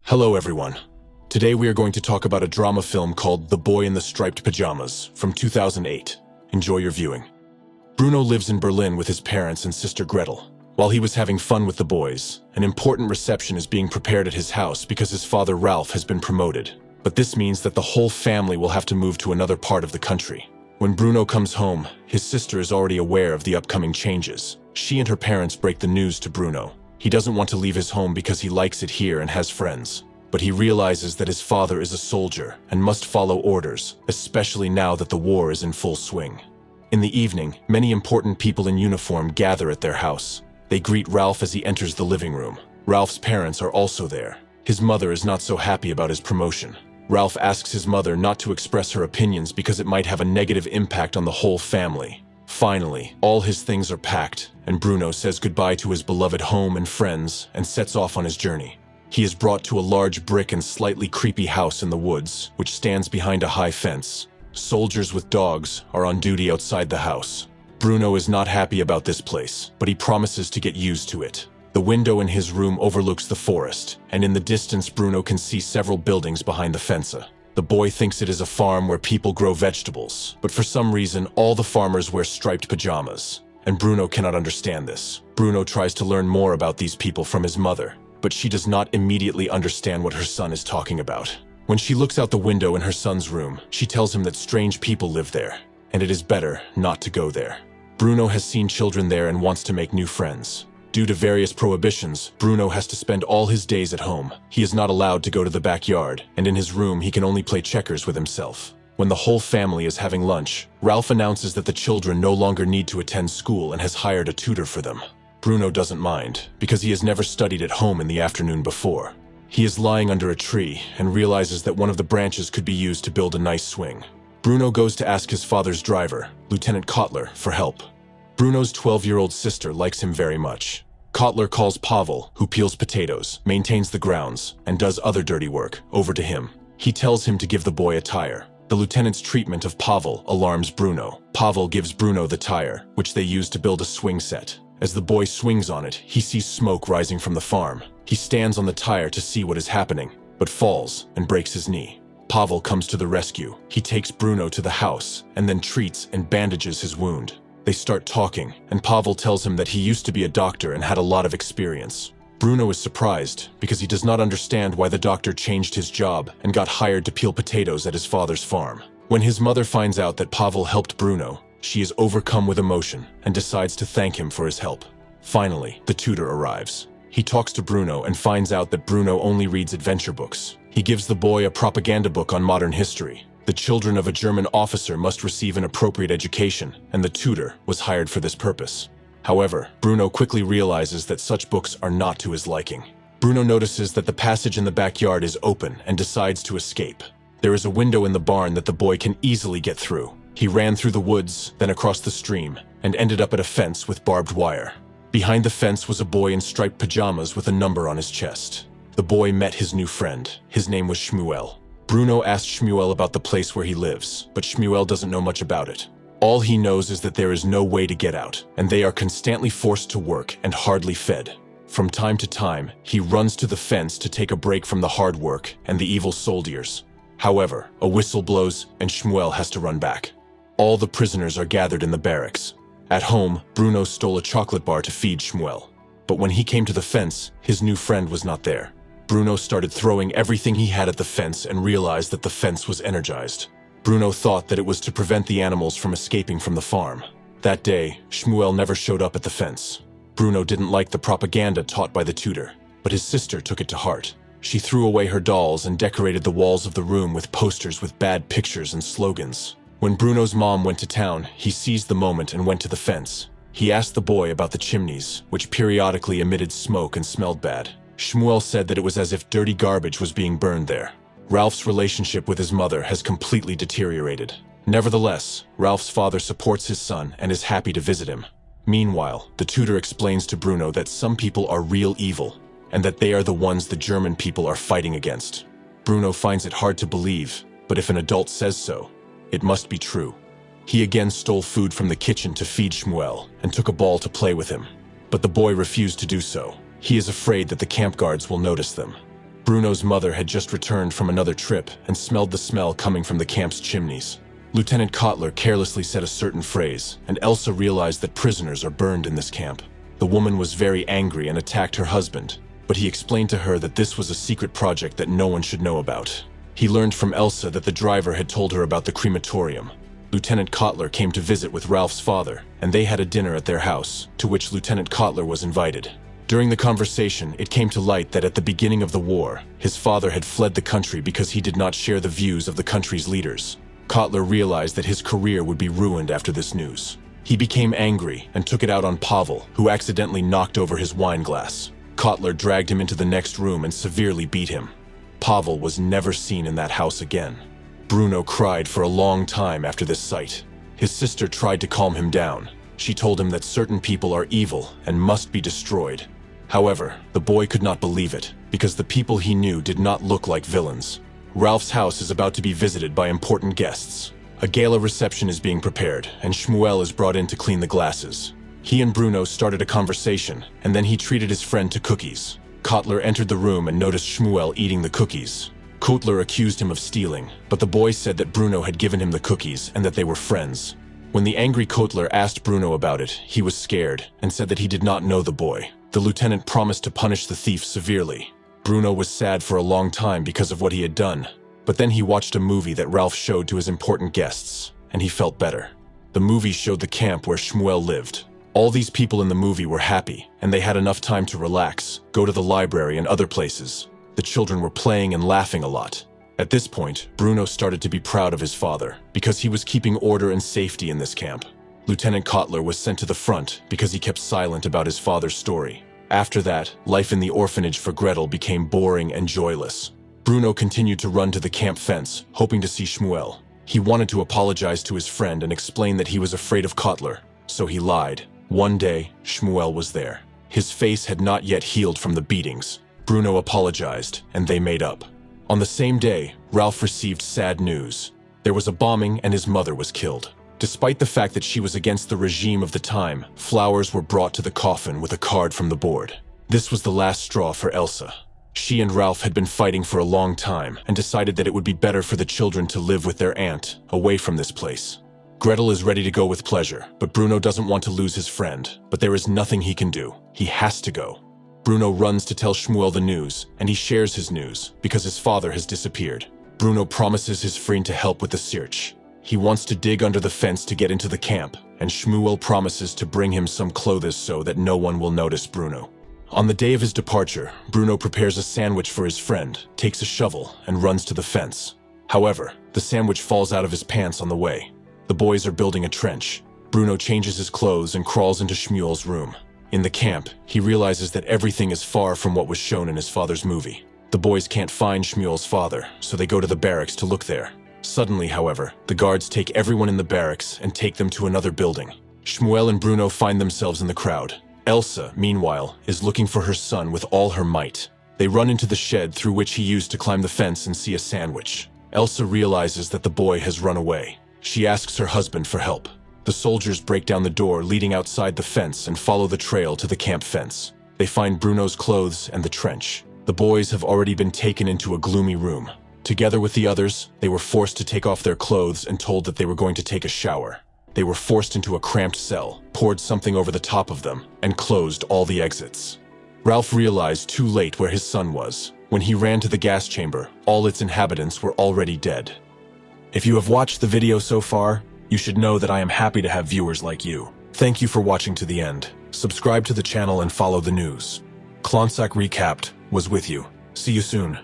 Hello everyone. Today we are going to talk about a drama film called The Boy in the Striped Pajamas from 2008. Enjoy your viewing. Bruno lives in Berlin with his parents and sister Gretel. While he was having fun with the boys, an important reception is being prepared at his house because his father Ralph has been promoted. But this means that the whole family will have to move to another part of the country. When Bruno comes home, his sister is already aware of the upcoming changes. She and her parents break the news to Bruno. He doesn't want to leave his home because he likes it here and has friends. But he realizes that his father is a soldier and must follow orders, especially now that the war is in full swing. In the evening, many important people in uniform gather at their house. They greet Ralph as he enters the living room. Ralph's parents are also there. His mother is not so happy about his promotion. Ralph asks his mother not to express her opinions because it might have a negative impact on the whole family. Finally, all his things are packed, and Bruno says goodbye to his beloved home and friends and sets off on his journey. He is brought to a large brick and slightly creepy house in the woods, which stands behind a high fence. Soldiers with dogs are on duty outside the house. Bruno is not happy about this place, but he promises to get used to it. The window in his room overlooks the forest, and in the distance Bruno can see several buildings behind the fence. The boy thinks it is a farm where people grow vegetables, but for some reason all the farmers wear striped pajamas, and Bruno cannot understand this. Bruno tries to learn more about these people from his mother, but she does not immediately understand what her son is talking about. When she looks out the window in her son's room, she tells him that strange people live there, and it is better not to go there. Bruno has seen children there and wants to make new friends. Due to various prohibitions, Bruno has to spend all his days at home. He is not allowed to go to the backyard, and in his room he can only play checkers with himself. When the whole family is having lunch, Ralph announces that the children no longer need to attend school and has hired a tutor for them. Bruno doesn't mind, because he has never studied at home in the afternoon before. He is lying under a tree and realizes that one of the branches could be used to build a nice swing. Bruno goes to ask his father's driver, Lieutenant Kotler, for help. Bruno's 12-year-old sister likes him very much. Kotler calls Pavel, who peels potatoes, maintains the grounds, and does other dirty work, over to him. He tells him to give the boy a tire. The lieutenant's treatment of Pavel alarms Bruno. Pavel gives Bruno the tire, which they use to build a swing set. As the boy swings on it, he sees smoke rising from the farm. He stands on the tire to see what is happening, but falls and breaks his knee. Pavel comes to the rescue. He takes Bruno to the house and then treats and bandages his wound. They start talking, and Pavel tells him that he used to be a doctor and had a lot of experience. Bruno is surprised because he does not understand why the doctor changed his job and got hired to peel potatoes at his father's farm. When his mother finds out that Pavel helped Bruno, she is overcome with emotion and decides to thank him for his help. Finally, the tutor arrives. He talks to Bruno and finds out that Bruno only reads adventure books. He gives the boy a propaganda book on modern history. The children of a German officer must receive an appropriate education, and the tutor was hired for this purpose. However, Bruno quickly realizes that such books are not to his liking. Bruno notices that the passage in the backyard is open and decides to escape. There is a window in the barn that the boy can easily get through. He ran through the woods, then across the stream, and ended up at a fence with barbed wire. Behind the fence was a boy in striped pajamas with a number on his chest. The boy met his new friend. His name was Shmuel. Bruno asked Shmuel about the place where he lives, but Shmuel doesn't know much about it. All he knows is that there is no way to get out, and they are constantly forced to work and hardly fed. From time to time, he runs to the fence to take a break from the hard work and the evil soldiers. However, a whistle blows and Shmuel has to run back. All the prisoners are gathered in the barracks. At home, Bruno stole a chocolate bar to feed Shmuel. But when he came to the fence, his new friend was not there. Bruno started throwing everything he had at the fence and realized that the fence was energized. Bruno thought that it was to prevent the animals from escaping from the farm. That day, Shmuel never showed up at the fence. Bruno didn't like the propaganda taught by the tutor, but his sister took it to heart. She threw away her dolls and decorated the walls of the room with posters with bad pictures and slogans. When Bruno's mom went to town, he seized the moment and went to the fence. He asked the boy about the chimneys, which periodically emitted smoke and smelled bad. Shmuel said that it was as if dirty garbage was being burned there. Ralph's relationship with his mother has completely deteriorated. Nevertheless, Ralph's father supports his son and is happy to visit him. Meanwhile, the tutor explains to Bruno that some people are real evil, and that they are the ones the German people are fighting against. Bruno finds it hard to believe, but if an adult says so, it must be true. He again stole food from the kitchen to feed Shmuel and took a ball to play with him. But the boy refused to do so. He is afraid that the camp guards will notice them. Bruno's mother had just returned from another trip and smelled the smell coming from the camp's chimneys. Lieutenant Kotler carelessly said a certain phrase, and Elsa realized that prisoners are burned in this camp. The woman was very angry and attacked her husband, but he explained to her that this was a secret project that no one should know about. He learned from Elsa that the driver had told her about the crematorium. Lieutenant Kotler came to visit with Ralph's father, and they had a dinner at their house, to which Lieutenant Kotler was invited. During the conversation, it came to light that at the beginning of the war, his father had fled the country because he did not share the views of the country's leaders. Kotler realized that his career would be ruined after this news. He became angry and took it out on Pavel, who accidentally knocked over his wine glass. Kotler dragged him into the next room and severely beat him. Pavel was never seen in that house again. Bruno cried for a long time after this sight. His sister tried to calm him down. She told him that certain people are evil and must be destroyed. However, the boy could not believe it, because the people he knew did not look like villains. Ralph's house is about to be visited by important guests. A gala reception is being prepared, and Shmuel is brought in to clean the glasses. He and Bruno started a conversation, and then he treated his friend to cookies. Kotler entered the room and noticed Shmuel eating the cookies. Kotler accused him of stealing, but the boy said that Bruno had given him the cookies and that they were friends. When the angry Kotler asked Bruno about it, he was scared and said that he did not know the boy. The lieutenant promised to punish the thief severely. Bruno was sad for a long time because of what he had done, but then he watched a movie that Ralph showed to his important guests, and he felt better. The movie showed the camp where Shmuel lived. All these people in the movie were happy, and they had enough time to relax, go to the library and other places. The children were playing and laughing a lot. At this point, Bruno started to be proud of his father, because he was keeping order and safety in this camp. Lieutenant Kotler was sent to the front because he kept silent about his father's story. After that, life in the orphanage for Gretel became boring and joyless. Bruno continued to run to the camp fence, hoping to see Shmuel. He wanted to apologize to his friend and explain that he was afraid of Kotler, so he lied. One day, Shmuel was there. His face had not yet healed from the beatings. Bruno apologized, and they made up. On the same day, Ralph received sad news. There was a bombing and his mother was killed. Despite the fact that she was against the regime of the time, flowers were brought to the coffin with a card from the board. This was the last straw for Elsa. She and Ralph had been fighting for a long time and decided that it would be better for the children to live with their aunt, away from this place. Gretel is ready to go with pleasure, but Bruno doesn't want to lose his friend. But there is nothing he can do. He has to go. Bruno runs to tell Shmuel the news, and he shares his news because his father has disappeared. Bruno promises his friend to help with the search. He wants to dig under the fence to get into the camp, and Shmuel promises to bring him some clothes so that no one will notice Bruno. On the day of his departure, Bruno prepares a sandwich for his friend, takes a shovel, and runs to the fence. However, the sandwich falls out of his pants on the way. The boys are building a trench. Bruno changes his clothes and crawls into Shmuel's room. In the camp, he realizes that everything is far from what was shown in his father's movie. The boys can't find Shmuel's father, so they go to the barracks to look there. Suddenly, however, the guards take everyone in the barracks and take them to another building. Shmuel and Bruno find themselves in the crowd. Elsa, meanwhile, is looking for her son with all her might. They run into the shed through which he used to climb the fence and see a sandwich. Elsa realizes that the boy has run away. She asks her husband for help. The soldiers break down the door leading outside the fence and follow the trail to the camp fence. They find Bruno's clothes and the trench. The boys have already been taken into a gloomy room. Together with the others, they were forced to take off their clothes and told that they were going to take a shower. They were forced into a cramped cell, poured something over the top of them, and closed all the exits. Ralph realized too late where his son was. When he ran to the gas chamber, all its inhabitants were already dead. If you have watched the video so far, you should know that I am happy to have viewers like you. Thank you for watching to the end. Subscribe to the channel and follow the news. Klonsak Recapped was with you. See you soon.